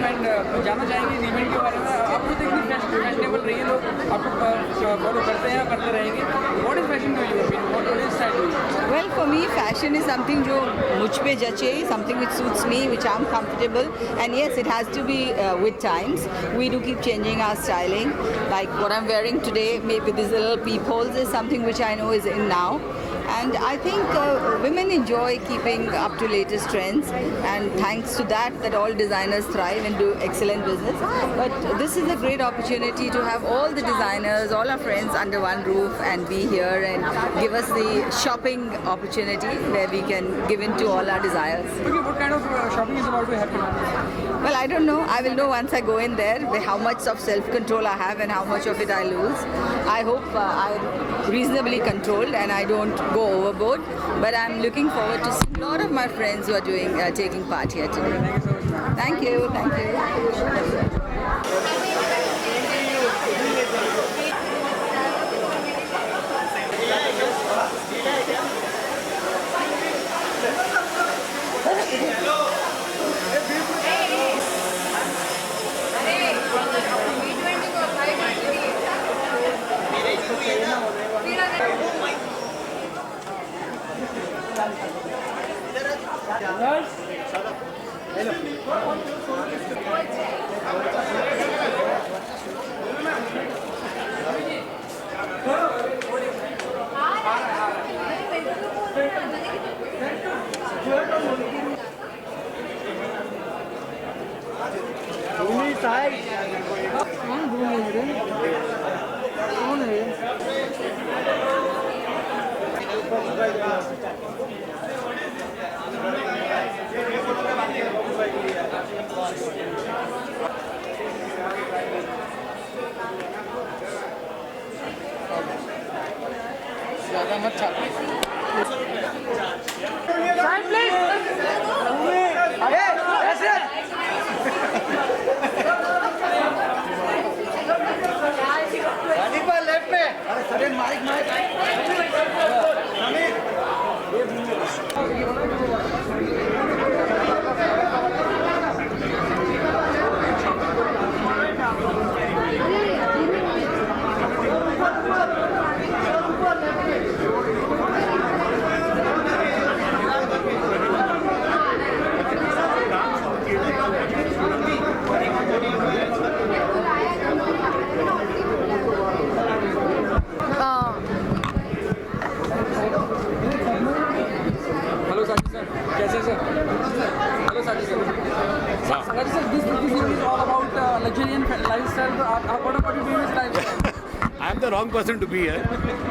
And जानना चाहेंगे इस इवेंट के बारे में। आप खुद इतनी फैशनेबल रही है, लोग आपको फॉलो करते हैं, करते रहेंगे। What is fashion to you? What is style to you? Well, for me, fashion is something जो मुझ पे जचे, something which suits me, which I'm comfortable. And yes, it has to be with times. We do keep changing our styling. Like what I'm wearing today, maybe these little peepholes is something which I know is in now. And I think women enjoy keeping up to latest trends. And thanks to that all designers thrive and do excellent business. But this is a great opportunity to have all the designers, all our friends under one roof and be here and give us the shopping opportunity where we can give in to all our desires. Okay, what kind of shopping is about to happen? Well, I don't know. I will know once I go in there how much of self-control I have and how much of it I lose. I hope I'm reasonably controlled and I don't go overboard. But I'm looking forward to seeing a lot of my friends who are taking part here today. Thank you so much, ma'am. Thank you. ज़्यादा मत छाप। Hello Sajid sir, कैसे sir? Hello Sajid sir. Sajid sir, this series is all about luxury and lifestyle. What about you doing this lifestyle? I am the wrong person to be here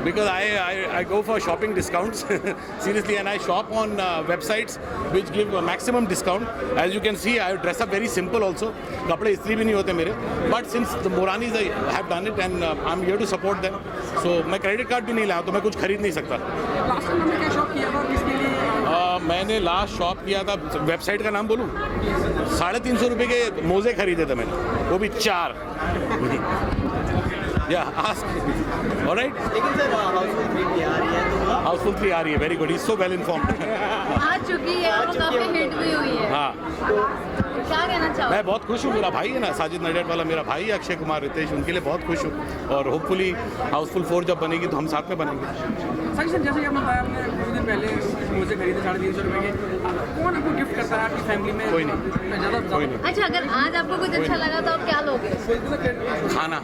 because I go for shopping discounts seriously, and I shop on websites which give a maximum discount. As you can see, I dress up very simple also. कपड़े इस्त्री भी नहीं होते मेरे, but since the Moranis have done it and I'm here to support them, so मैं credit card भी नहीं लाया तो मैं कुछ खरीद नहीं सकता। लास्ट टाइम हमने क्या शॉप किया था और किसके लिए? मैंने लास्ट शॉप किया था, वेबसाइट का नाम बोलूँ, 350 रुपये के मोजे खरीदे थे मैंने, वो भी 4। Yeah, ask. All right. लेकिन सर हाउसफुल 3 भी आ रही है तो हाउसफुल 3 आ रही है, very good, is so well informed. आ चुकी है, वो काफी हिट भी हुई है। हाँ, क्या कहना चाहोगे? मैं बहुत खुश हूँ, मेरा भाई है ना साजिद नडियाड वाला, मेरा भाई है अक्षय कुमार रितेश, उनके लिए बहुत खुश हूँ और होपफुली हाउसफुल 4 जब बनेगी तो हम साथ में बनेंगे। साजिद सर, जैसे कि आपने बताया, आपने कुछ दिन पहले मुझे खरीदे 350 रुपये के, कौन आपको गिफ्ट करता है आपकी फैमिली में? कोई नहीं, ज़्यादा कोई नहीं। अच्छा, अगर आज आपको कुछ अच्छा लगा तो आप क्या लोगे? खाना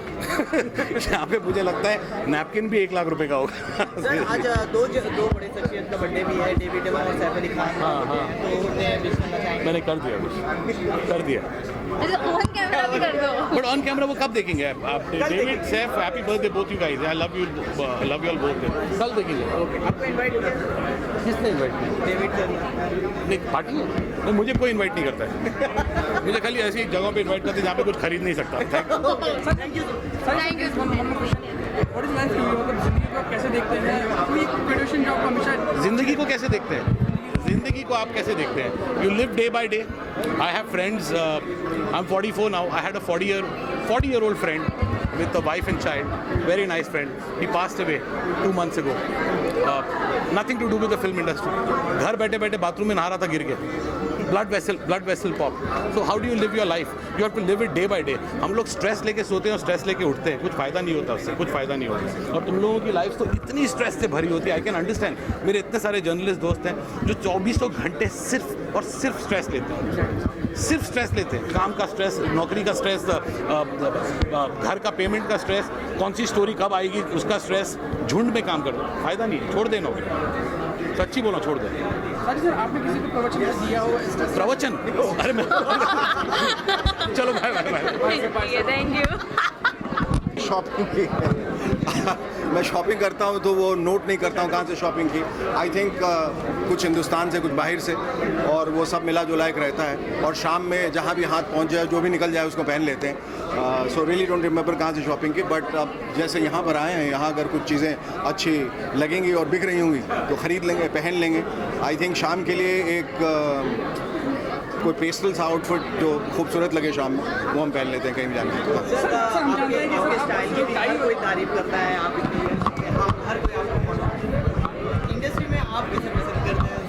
यहाँ पे मुझे लगता है नैपकिन भी 1 लाख रुपए का होगा। सर आज दो बड़े शख्सियत का बर्थडे भी है, डेविड इमाम और सैफ अली खान। हाँ। तो उन्हें विश करना चाहेंगे? मैंने कर दिया कुछ, कर दिया। अच्छा, ऑन कैमरा भी कर दो। बट ऑन कैमरा वो कब देखेंगे आप? David Saif, happy birthday both you guys, I love you all both. कल देखेंगे। आपको इनवाइट किया? किसने इन्वाइट किया? डेविड सर नहीं, पार्टी है नहीं, मुझे कोई इनवाइट नहीं करता है। मुझे खाली ऐसी जगहों पे इनवाइट करते हैं जहाँ पे कुछ खरीद नहीं सकता। Thank you. Thank you. What is life to you? मतलब जिंदगी को आप कैसे देखते हैं? कोई प्रोडक्शन जॉब हमेशा जिंदगी को कैसे देखते हैं? जिंदगी को आप कैसे देखते हैं? You live day by day. I have friends, I am 44 now, I had a 40 year old friend with a wife and child, very nice friend. He passed away 2 months ago. Nothing to do with the film industry. घर बैठे बैठे bathroom में नहा रहा था, गिर के। blood vessel pop. So how do you live your life? You have to live it day by day. हम लोग स्ट्रेस लेके सोते हैं और स्ट्रेस लेके उठते हैं, कुछ फ़ायदा नहीं होता उससे, कुछ फ़ायदा नहीं होता। और तुम लोगों की लाइफ तो इतनी स्ट्रेस से भरी होती है, आई कैन अंडरस्टैंड। मेरे इतने सारे जर्नलिस्ट दोस्त हैं जो 24 घंटे सिर्फ और सिर्फ स्ट्रेस लेते हैं, सिर्फ स्ट्रेस लेते हैं। काम का स्ट्रेस, नौकरी का स्ट्रेस, घर का पेमेंट का स्ट्रेस, कौन सी स्टोरी कब आएगी उसका स्ट्रेस। झुंड में काम कर दो, फ़ायदा नहीं है, छोड़ दे नौकरी। सच्ची बोलो, छोड़ दे। साजिद सर, आपने किसी को प्रवचन दिया हो? प्रवचन? अरे मैं चलो बाय बाय बाय। ठीक है, थैंक यू। शॉपिंग की मैं शॉपिंग करता हूँ तो वो नोट नहीं करता हूँ कहाँ से शॉपिंग की। आई थिंक कुछ हिंदुस्तान से, कुछ बाहर से, और वो सब मिला जुला एक रहता है। और शाम में जहाँ भी हाथ पहुँच जाए, जो भी निकल जाए उसको पहन लेते हैं। सो रियली डोंट रिमेंबर कहाँ से शॉपिंग की। बट अब जैसे यहाँ पर आए हैं, यहाँ अगर कुछ चीज़ें अच्छी लगेंगी और बिक रही होंगी तो ख़रीद लेंगे, पहन लेंगे। आई थिंक शाम के लिए एक कोई पेस्टल सा आउटफिट जो खूबसूरत लगे शाम में, वो हम पहन लेते हैं कहीं भी जाने के। सर आपके स्टाइल की हर कोई तारीफ करता है, आप हर कोई आपको इंडस्ट्री में आप किसे पसंद करते हैं?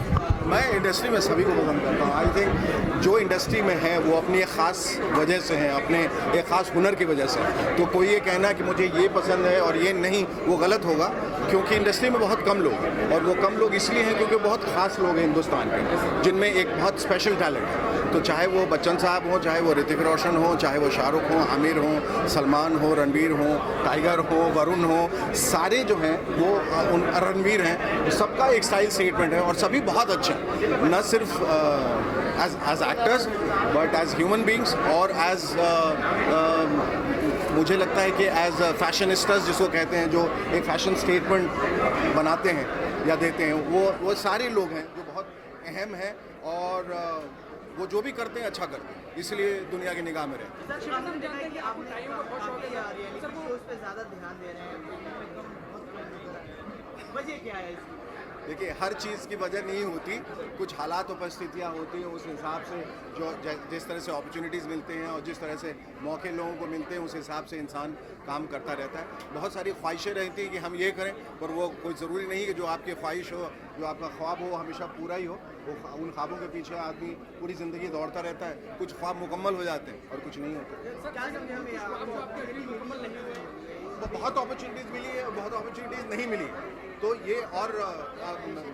मैं इंडस्ट्री में सभी को पसंद करता हूँ। आई थिंक जो इंडस्ट्री में है वो अपनी एक ख़ास वजह से है, अपने एक ख़ास हुनर की वजह से। तो कोई ये कहना कि मुझे ये पसंद है और ये नहीं, वो गलत होगा। क्योंकि इंडस्ट्री में बहुत कम लोग हैं, और वो कम लोग इसलिए हैं क्योंकि बहुत ख़ास लोग हैं हिंदुस्तान के, जिनमें एक बहुत स्पेशल टैलेंट है। तो चाहे वो बच्चन साहब हों, चाहे वो ऋतिक रोशन हो, चाहे वो शाहरुख हों, आमिर हों, सलमान हो, रणवीर हो, टाइगर हो, वरुण हो, सारे जो हैं वो रणवीर हैं, सबका एक स्टाइल स्टेटमेंट है और सभी बहुत अच्छे हैं। न सिर्फ as actors but as human beings, और एज मुझे लगता है कि एज फैशनिस्टर्स जिसको कहते हैं, जो एक फैशन स्टेटमेंट बनाते हैं या देते हैं, वो सारे लोग हैं जो बहुत अहम हैं। और वो जो भी करते हैं अच्छा करते हैं, इसलिए दुनिया की निगाह में रहते हैं। सर हम जानते हैं कि आप रियलिटी शोज पे ज़्यादा ध्यान दे रहे हैं, वजह क्या है इसकी? देखिए, हर चीज़ की वजह नहीं होती, कुछ हालात और परिस्थितियाँ होती हैं। उस हिसाब से जो जिस तरह से अपॉर्चुनिटीज़ मिलते हैं और जिस तरह से मौके लोगों को मिलते हैं, उस हिसाब से इंसान काम करता रहता है। बहुत सारी ख्वाहिशें रहती हैं कि हम ये करें, पर वो कोई ज़रूरी नहीं कि जो आपकी ख्वाहिश हो, जो आपका ख्वाब हो, हमेशा पूरा ही हो। वो उन ख्वाबों के पीछे आदमी पूरी ज़िंदगी दौड़ता रहता है। कुछ ख्वाब मुकम्मल हो जाते हैं और कुछ नहीं होता। क्या समझे हमें बहुत अपॉर्चुनिटीज़ मिली है और बहुत अपॉर्चुनिटीज़ नहीं मिली। तो ये और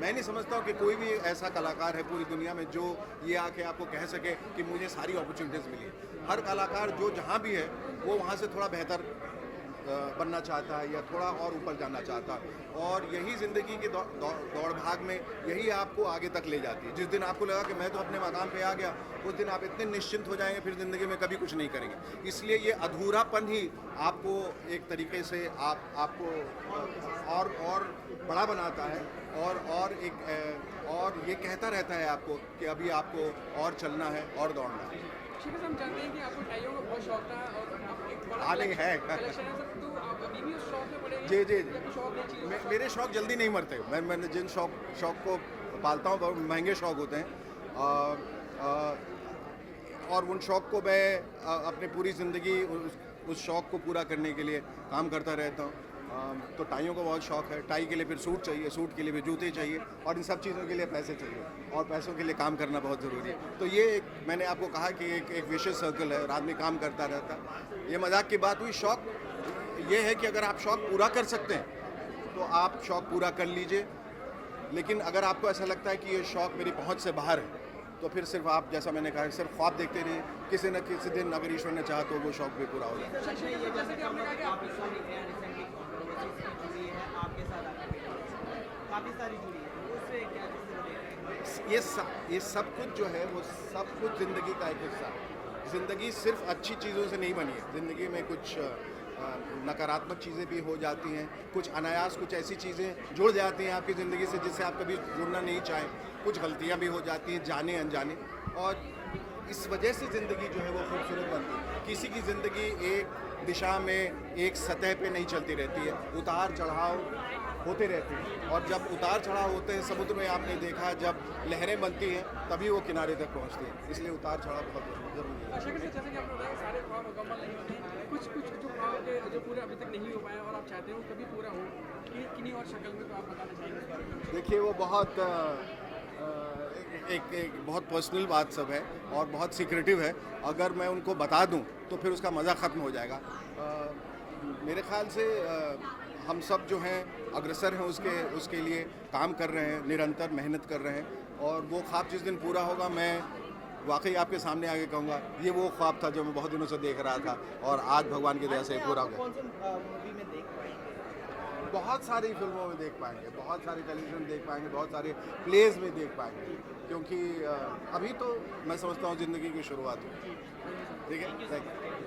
मैं नहीं समझता हूँ कि कोई भी ऐसा कलाकार है पूरी दुनिया में जो ये आके आपको कह सके कि मुझे सारी अपॉर्चुनिटीज़ मिली। हर कलाकार जो जहाँ भी है वो वहाँ से थोड़ा बेहतर बनना चाहता है या थोड़ा और ऊपर जाना चाहता है। और यही ज़िंदगी की दौड़ भाग में यही आपको आगे तक ले जाती है। जिस दिन आपको लगा कि मैं तो अपने मकाम पे आ गया, उस दिन आप इतने निश्चिंत हो जाएंगे, फिर ज़िंदगी में कभी कुछ नहीं करेंगे। इसलिए ये अधूरापन ही आपको एक तरीके से आपको और बड़ा बनाता है और ये कहता रहता है आपको कि अभी आपको और चलना है और दौड़ना है। हम जानते हैं कि आपको टाइयों का बहुत शौक था और आप एक बड़ा आने है। कलेक्शन है सर, तो आप अभी भी उस शौक में पड़े हैं? जी जी या कुछ और नई चीज़? मेरे शौक जल्दी नहीं मरते। मैंने जिन शौक को पालता हूँ बहुत महंगे शौक होते हैं, और उन शौक को मैं अपनी पूरी ज़िंदगी उस शौक को पूरा करने के लिए काम करता रहता हूँ। तो टाइयों का बहुत शौक है। टाई के लिए फिर सूट चाहिए, सूट के लिए फिर जूते चाहिए, और इन सब चीज़ों के लिए पैसे चाहिए, और पैसों के लिए काम करना बहुत ज़रूरी है। तो ये मैंने आपको कहा कि एक विशेष सर्कल है, आदमी काम करता रहता है। ये मजाक की बात हुई। शौक ये है कि अगर आप शौक पूरा कर सकते हैं तो आप शौक पूरा कर लीजिए, लेकिन अगर आपको ऐसा लगता है कि ये शौक मेरी पहुंच से बाहर है तो फिर सिर्फ आप, जैसा मैंने कहा, सिर्फ ख्वाब देखते रहिए। किसी न किसी दिन अगर ईश्वर ने चाहा तो वो शौक भी पूरा हो जाए। जैसे कि आपने कहा कि आप आपके साथ काफ़ी सारी जुड़ी है, उससे क्या ये सब कुछ जो है वो सब कुछ ज़िंदगी का एक हिस्सा है। ज़िंदगी सिर्फ अच्छी चीज़ों से नहीं बनी है। ज़िंदगी में कुछ नकारात्मक चीज़ें भी हो जाती हैं, कुछ अनायास कुछ ऐसी चीज़ें जुड़ जाती हैं आपकी ज़िंदगी से जिससे आप कभी जुड़ना नहीं चाहें। कुछ गलतियाँ भी हो जाती हैं जाने अनजाने, और इस वजह से ज़िंदगी जो है वो खूबसूरत बनती है। किसी की ज़िंदगी एक दिशा में, एक सतह पे नहीं चलती रहती है, उतार चढ़ाव होते रहते हैं। और जब उतार चढ़ाव होते हैं समुद्र में, आपने देखा जब लहरें बनती हैं तभी वो किनारे तक पहुंचती हैं। इसलिए उतार चढ़ाव बहुत ज़रूरी है। जैसे कि आपने बताया सारे ख्वाब मुकम्मल नहीं होते, कुछ जो ख्वाब जो पूरे अभी तक नहीं हो पाए और आप चाहते हो कभी पूरा हो, कि किन्हीं और शक्ल में, तो आप बताना चाहेंगे? देखिए, वो बहुत एक बहुत पर्सनल बात सब है और बहुत सीक्रेटिव है। अगर मैं उनको बता दूं तो फिर उसका मज़ा ख़त्म हो जाएगा। मेरे ख्याल से हम सब जो हैं अग्रसर हैं उसके लिए काम कर रहे हैं, निरंतर मेहनत कर रहे हैं और वो ख्वाब जिस दिन पूरा होगा मैं वाकई आपके सामने आके कहूँगा ये वो ख्वाब था जो मैं बहुत दिनों से देख रहा था और आज भगवान की दया से पूरा हो गया। कौन सी मूवी में देख पाएंगे? बहुत सारी फिल्मों में देख पाएंगे, बहुत सारी टेलीविज़न देख पाएंगे, बहुत सारे प्लेज में देख पाएंगे, क्योंकि अभी तो मैं समझता हूँ ज़िंदगी की शुरुआत हुई। ठीक है, थैंक यू।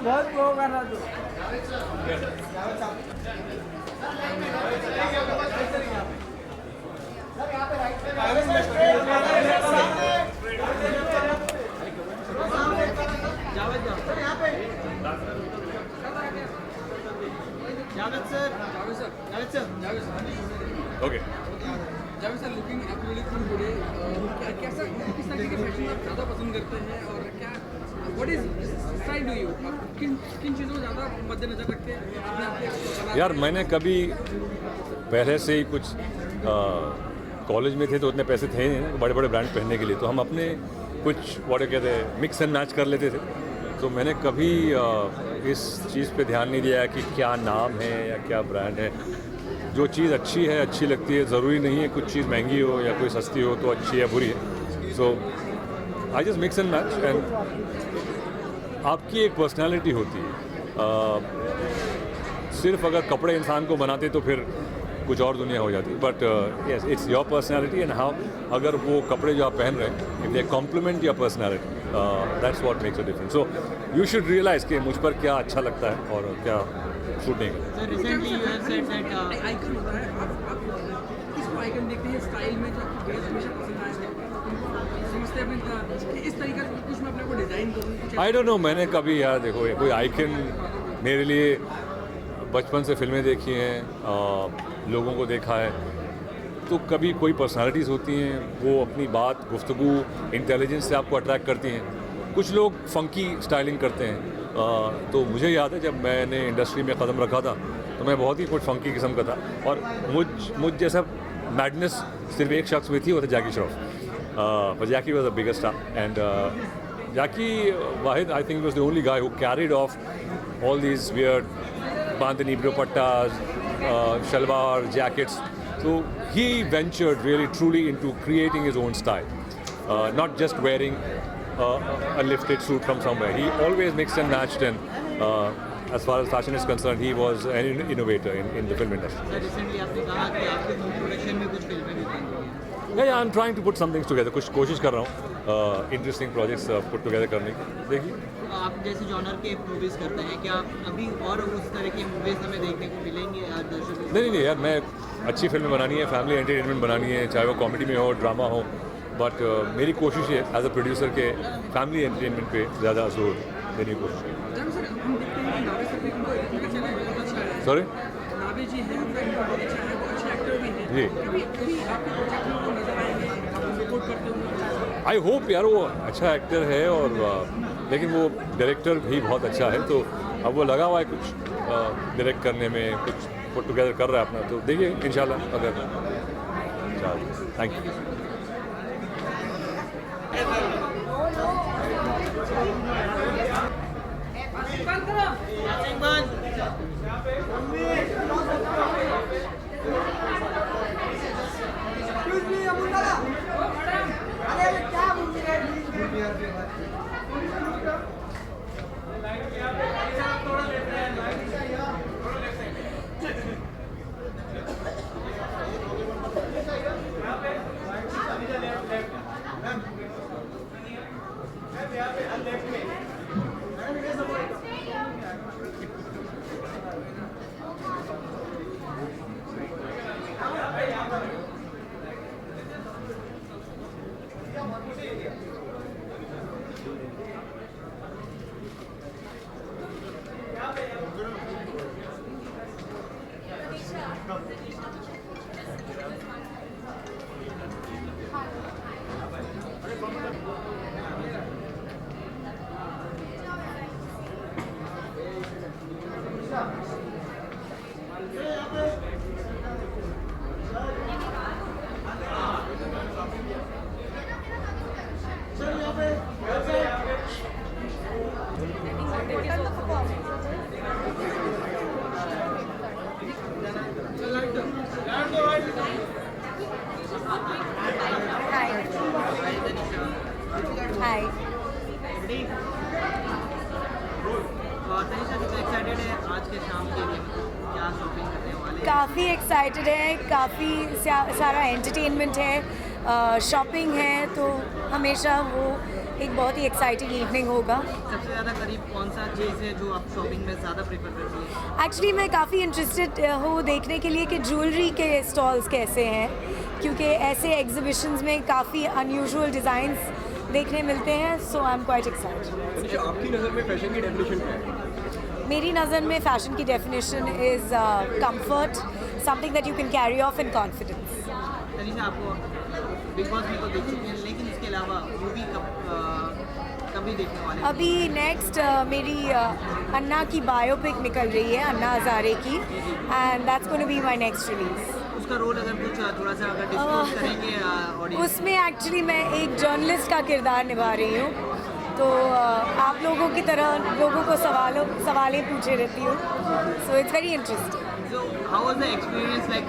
बहुत वो कर रहा तू Javed sir okay Javed sir looking absolutely cool today कैसा किस तरह के फैशन आप ज़्यादा पसंद करते हैं और क्या what is style do you आप किन किन चीज़ों को ज़्यादा मद्देनजर रखते हैं अपने आप को यार मैंने कभी पहले से ही कुछ कॉलेज में थे तो उतने पैसे थे नहीं बड़े बड़े ब्रांड पहनने के लिए, तो हम अपने कुछ व्हाट कहते हैं मिक्स एंड मैच कर लेते थे। तो मैंने कभी इस चीज़ पे ध्यान नहीं दिया कि क्या नाम है या क्या ब्रांड है। जो चीज़ अच्छी है अच्छी लगती है, ज़रूरी नहीं है कुछ चीज़ महंगी हो या कोई सस्ती हो तो अच्छी या बुरी है। So I just mix and match and आपकी एक पर्सनालिटी होती है। सिर्फ अगर कपड़े इंसान को बनाते तो फिर कुछ और दुनिया हो जाती, but yes it's your personality and how अगर वो कपड़े जो आप पहन रहे हैं if they compliment your personality that's what makes a difference. So you should realize कि मुझ पर क्या अच्छा लगता है और क्या सूट नहीं करता। Sir recently you have said that icon होता है आप किसको आइकन देखते हैं स्टाइल में जो आपको बेस हमेशा पसंद आया है समझते हैं अपने इस तरीके से कुछ मैं अपने को डिज़ाइन करूँ कुछ आई डोंट नो, मैंने कभी यार देखो कोई आइकन मेरे लिए बचपन से फिल्में देखी हैं, लोगों को देखा है, तो कभी कोई पर्सनालिटीज़ होती हैं वो अपनी बात गुफ्तगू इंटेलिजेंस से आपको अट्रैक्ट करती हैं। कुछ लोग फंकी स्टाइलिंग करते हैं। तो मुझे याद है जब मैंने इंडस्ट्री में कदम रखा था तो मैं बहुत ही कुछ फंकी किस्म का था और मुझ जैसा मैडनेस सिर्फ एक शख्स हुई थी, वो था जैकी Shroff. But Jackie was the biggest star, and Jackie Wahid, I think, was the only guy who carried off all these weird bandhani dupattas, shalwar jackets. So he ventured really truly into creating his own style, not just wearing a lifted suit from somewhere. He always mixed and matched, and as far as fashion is concerned, he was an innovator in the film industry. Sir recently आपने कहा कि आपके production में कुछ फिल्में भी बन रही हैं। Yeah, I'm trying to put some things together. कुछ कोशिश कर रहा हूँ इंटरेस्टिंग प्रोजेक्ट्स पुट टुगेदर करने की। देखिए आप जैसे जॉनर के मूवीज़ करते हैं, क्या अभी और उस तरह की मूवीज़ हमें देखने को मिलेंगे या दर्शकों को? नहीं यार, मैं अच्छी फिल्में बनानी है, फैमिली एंटरटेनमेंट बनानी है, चाहे वो कॉमेडी में हो ड्रामा हो, बट मेरी कोशिश है एज अ प्रोड्यूसर के फैमिली एंटरटेनमेंट पे ज़्यादा जोर देने की कोशिश है। सर हम देखते हैं कि नावे सर भी उनको इनका चैनल बहुत अच्छा है। सॉरी नावे जी हैं उनका इनका बहुत अच्छा है, वो अच्छे एक्टर भी हैं। जी। कभी आपके प्रोजेक्ट में वो नजर आएंगे, आप उनको सपोर्ट करते होंगे? आई होप यार, वो अच्छा एक्टर है और लेकिन वो डायरेक्टर भी बहुत अच्छा है, तो अब वो लगा हुआ है कुछ डायरेक्ट करने में, कुछ पुट टुगेदर कर रहा है अपना, तो देखिए इंशाल्लाह अगर थैंक यू। Hi. तनिषा कितना एक्साइटेड है आज के शाम के लिए? क्या शॉपिंग करने वाले हैं? काफ़ी एक्साइटेड है, काफ़ी सारा एंटरटेनमेंट है, शॉपिंग है, तो हमेशा वो एक बहुत ही एक्साइटिंग इवनिंग होगा। सबसे ज़्यादा करीब कौन सा चीज़ है जो आप शॉपिंग में ज़्यादा प्रेफर करती है? एक्चुअली मैं काफ़ी इंटरेस्टेड हूँ देखने के लिए कि ज्वेलरी के स्टॉल्स कैसे हैं, क्योंकि ऐसे एग्जीबिशंस में काफ़ी अनयूजुअल डिज़ाइंस देखने मिलते हैं, सो आई एम क्वाइट एक्साइटेड। आपकी नज़र में फैशन की डेफिनेशन क्या है? मेरी नज़र में फ़ैशन की definition is comfort, something that you can carry off in confidence. Tanisha, आपको बिग बॉस भी तो देख चुकी हैं, लेकिन इसके अलावा मूवी कभी देखने वाले हैं? अभी नेक्स्ट मेरी अन्ना की बायोपिक निकल रही है, अन्ना हज़ारे की, and that's gonna be my next release. उसका रोल अगर कुछ थोड़ा सा अगर डिस्क्लोज करेंगे ऑडियंस? उसमें एक्चुअली मैं एक जर्नलिस्ट का किरदार निभा रही हूँ, तो आप लोगों की तरह लोगों को सवालें पूछे रहती हूँ, so it's very interesting. So how was the experience like?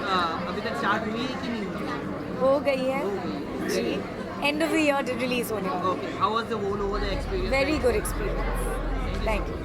अभी तक स्टार्ट हुई है कि नहीं हुई? हो गई है जी, end of the year release होने वाली। Okay, how was the whole over the experience? Very good experience, thank you.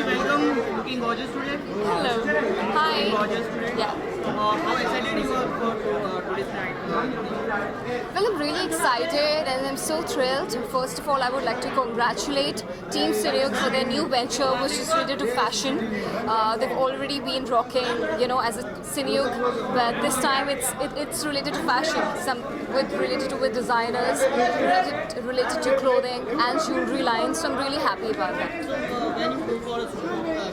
Welcome, looking gorgeous today. Hello. Hi. Gorgeous today. Yeah. How excited you are for today's night? Well, I'm really excited and I'm so thrilled. First of all, I would like to congratulate Team Syriac for their new venture, which is related to fashion. They've already been rocking, as a Siniyug, but this time it's related to fashion, with designers, related to clothing and jewelry lines. So I'm really happy about that. When you go for a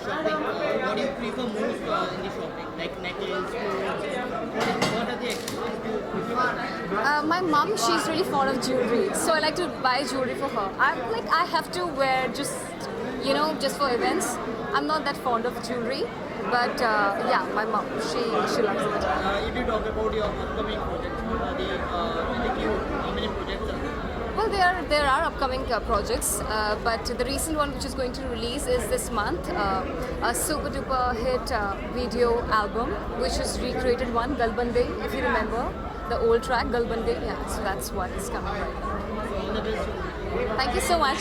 shopping, what do you prefer most in the shopping? Like necklace, clothes, what are the accessories you prefer? My mum, she's really fond of jewelry, so I like to buy jewelry for her. I have to wear just for events. I'm not that fond of jewelry, but yeah, my mom, she loves it. If you talk about your upcoming projects, what are the how many projects are there? Well, there are upcoming projects, but the recent one which is going to release is this month, a super duper hit video album, which is recreated one, Galbande, if you remember, the old track, Galbande, yeah, so that's what is coming right now. Thank you so much.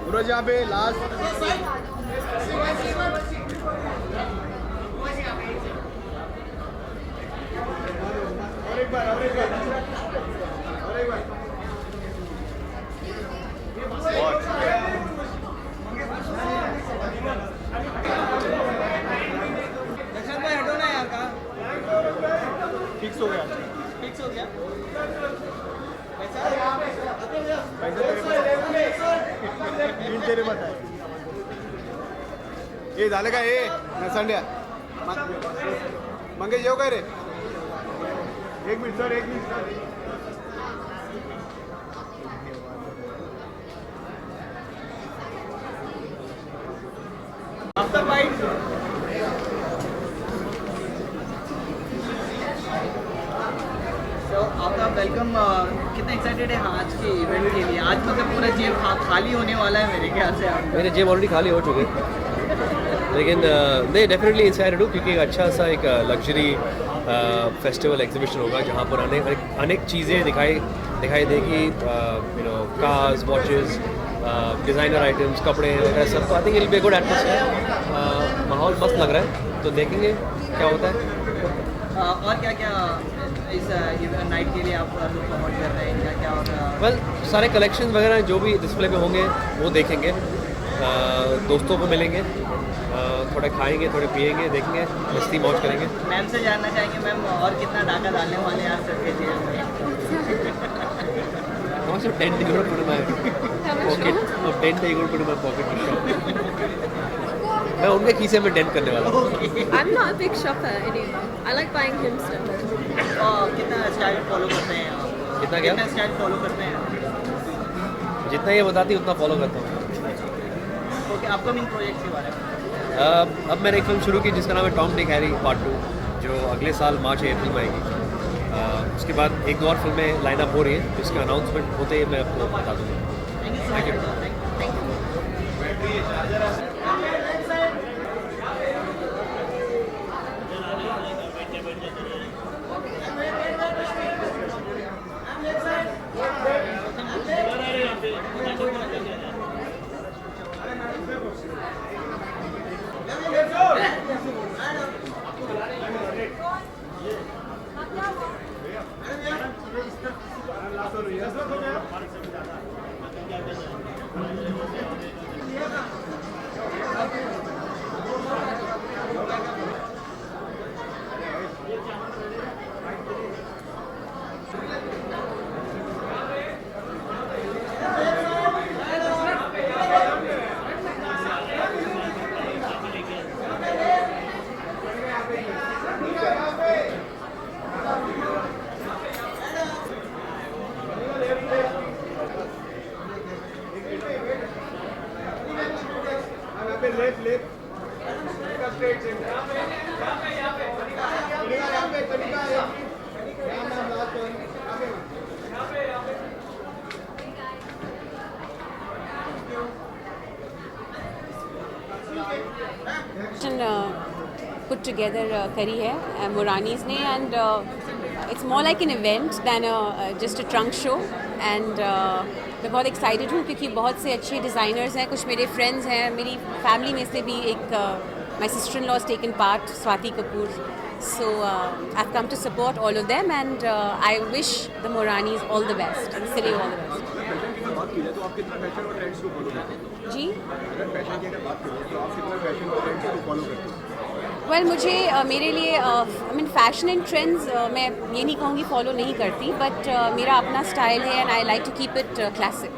सूरज यहाँ पे last दर्शन भाई हटो ना यार का fix हो गया fix हो गया तेरे बताए हे झालं का हे संड्या मंगेश येऊ काय रे एक मिनिट सर आफ्टर बाइट आपका वेलकम कितना एक्साइटेड है आज के इवेंट के लिए? आज मतलब पूरा जेब खाली होने वाला है मेरे ख्याल से। मेरे जेब ऑलरेडी खाली हो चुके लेकिन नहीं डेफिनेटली एक्साइटेड हूँ क्योंकि एक अच्छा सा एक लग्जरी फेस्टिवल एग्जीबिशन होगा जहाँ पर अनेक चीज़ें दिखाई देगी, कार्स, वॉचेस, डिज़ाइनर आइटम्स, कपड़े वगैरह सब। तो I think it will be good atmosphere, माहौल मस्त लग रहा है, तो देखेंगे क्या होता है। और क्या क्या इस नाइट के लिए आप लोग प्रमोट कर रहे हैं, क्या क्या होगा? वेल सारे कलेक्शन वगैरह जो भी डिस्प्ले में होंगे वो देखेंगे, दोस्तों को मिलेंगे, थोड़े खाएंगे, थोड़े पिएंगे, देखेंगे, मस्ती मौज करेंगे। मैम से जानना चाहेंगे मैम और कितना डाका डालने वाले हैं आप सबके जेब में? Also 10 you're going to put in my pocket. No, 10 you're going to put in my pocket to shop. मैं उनके खीसे में डेंट करने वाला हूँ। I'm not a big shopper anymore. I like buying him stuff. कितना स्टाइल फॉलो करते हैं आप? कितना क्या? कितना स्टाइल फॉलो करते हैं? जितना ये बताती उतना फॉलो करता हूँ। ओके, अपकमिंग प्रोजेक्ट्स के बारे में? अब मैंने एक फिल्म शुरू की जिसका नाम है टॉम डिक हैरी पार्ट 2, जो अगले साल मार्च या अप्रैल में आएगी। उसके बाद 1-2 और फिल्में लाइन अप हो रही है, जिसका अनाउंसमेंट होते ही मैं आपको बता दूँगा। Thank you. Put together करी है मुरानीज़ ने, and it's more like an event than just a trunk show, and मैं बहुत एक्साइटेड हूँ क्योंकि बहुत से अच्छे डिज़ाइनर्स हैं, कुछ मेरे फ्रेंड्स हैं, मेरी फैमिली में से भी एक My sister-in-law has taken part, Swati Kapoor. So I've come to support all of them, and I wish the Moranis all the best and City all the best. Fashion की बात की जाए तो आप कितना फैशन और ट्रेंड्स को follow करते हैं? जी अगर फैशन की अगर बात करें तो आप कितना फैशन और ट्रेंड्स को फॉलो करते हैं? वेल मुझे मेरे लिए I mean fashion and trends मैं ये नहीं कहूँगी फॉलो नहीं करती, बट मेरा अपना स्टाइल है and I like to keep it classic.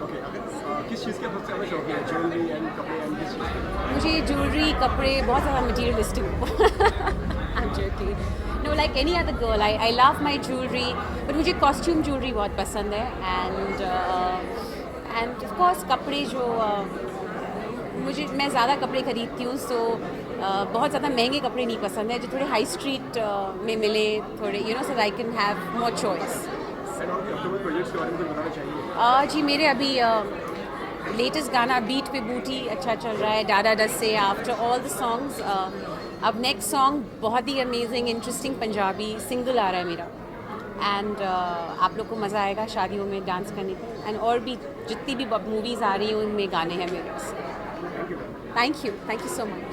Okay, अगर किस चीज़ के सबसे ज़्यादा शौक है? ज्वेलरी एंड कपड़े एंड किस चीज़ के? मुझे ज्वेलरी कपड़े बहुत ज़्यादा materialistic I'm joking. No, like any other girl, I love my jewelry, but मुझे costume jewelry बहुत पसंद है, and of course कपड़े जो मैं ज़्यादा कपड़े खरीदती हूँ, so बहुत ज़्यादा महंगे कपड़े नहीं पसंद है, जो थोड़े हाई स्ट्रीट में मिले, थोड़े so that I can have more choice. And और भी अपकमिंग प्रोजेक्ट्स के बारे में कुछ बताना चाहिए? जी मेरे अभी लेटेस्ट गाना बीट पे बूटी अच्छा चल रहा है, डाडा डस से आफ्टर ऑल द सॉन्ग्स. अब नेक्स्ट सॉन्ग बहुत ही अमेजिंग इंटरेस्टिंग पंजाबी सिंगल आ रहा है मेरा, एंड आप लोग को मज़ा आएगा शादियों में डांस करने को, एंड और भी जितनी भी मूवीज़ आ रही हैं उनमें गाने हैं मेरे. Thank you so much.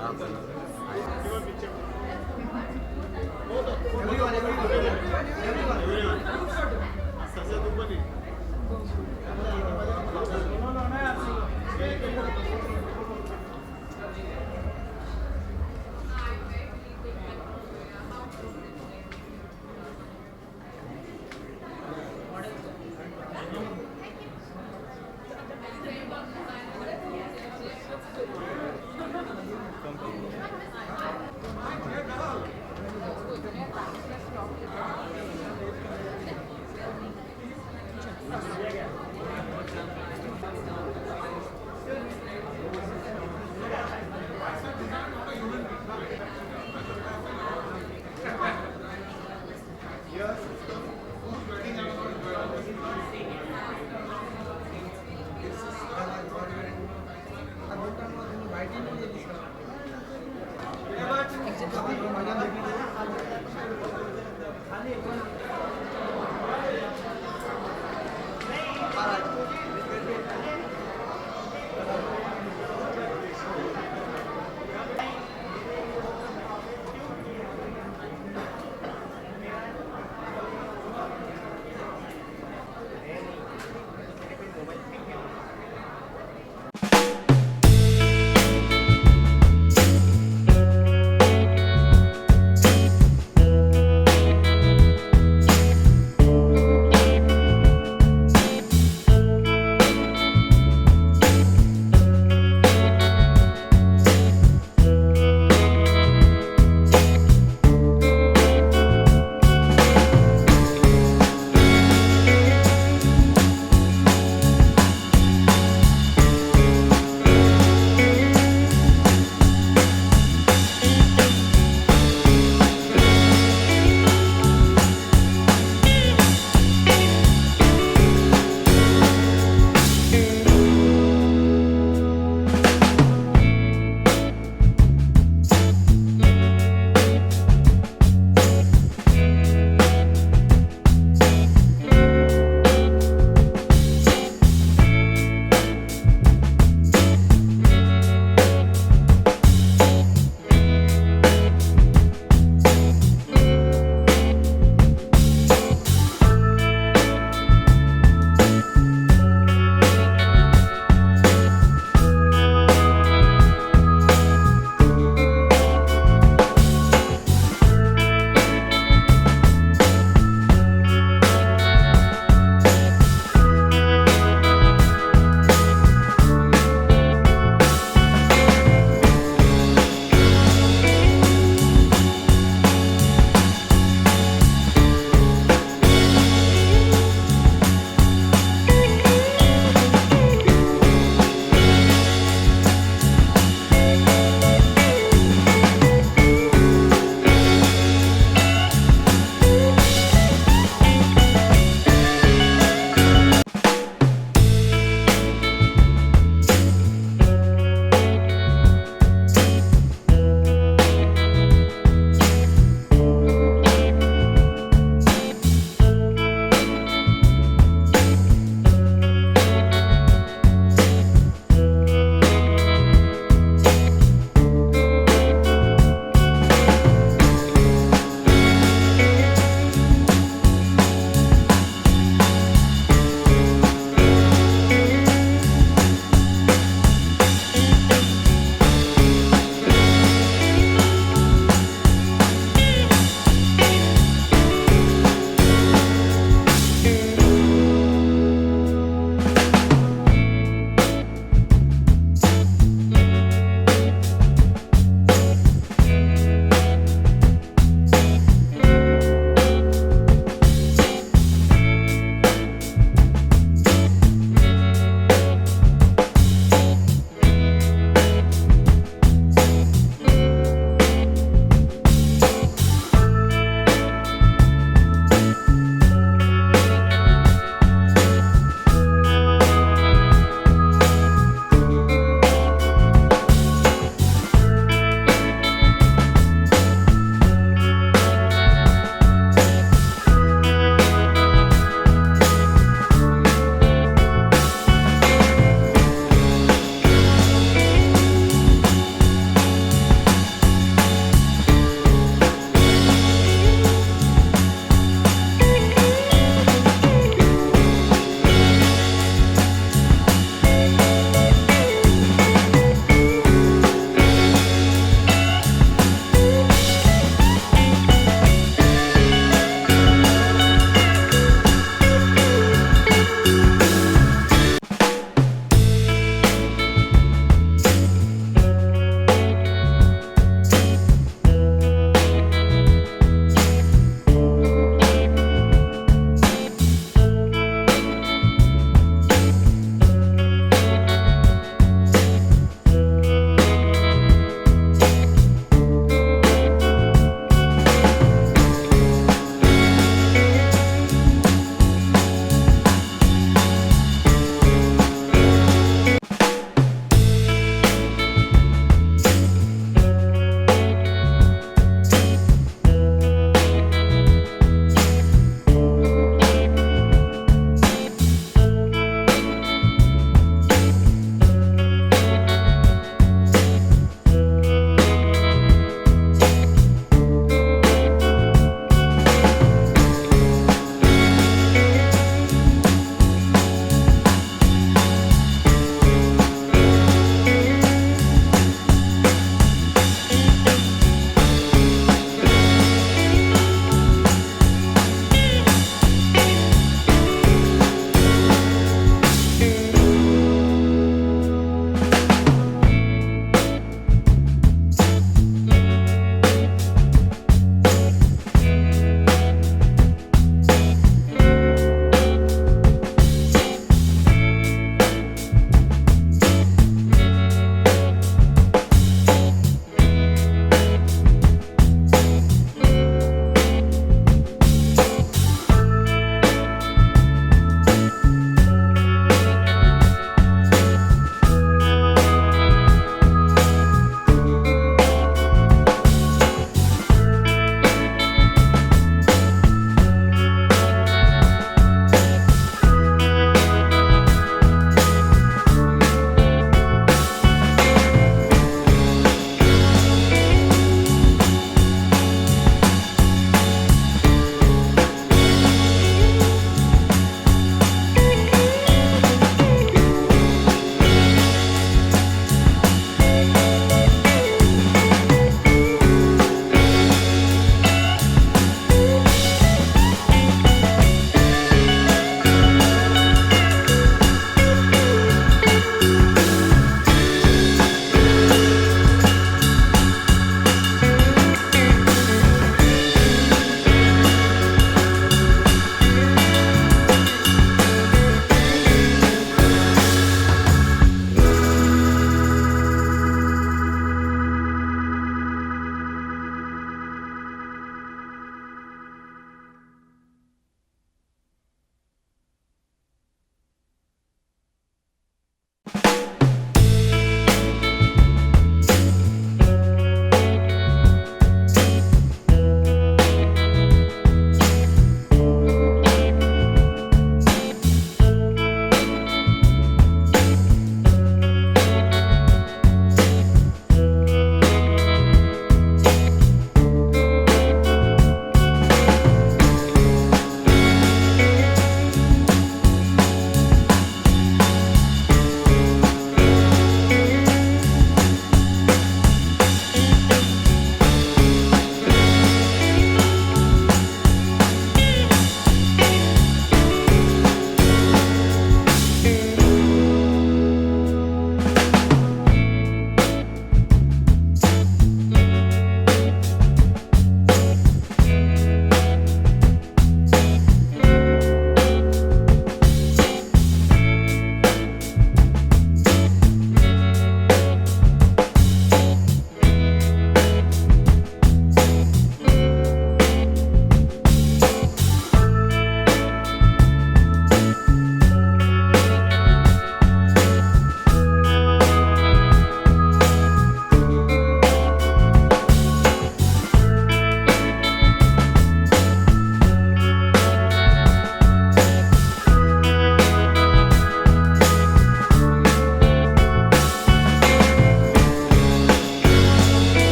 हाँ,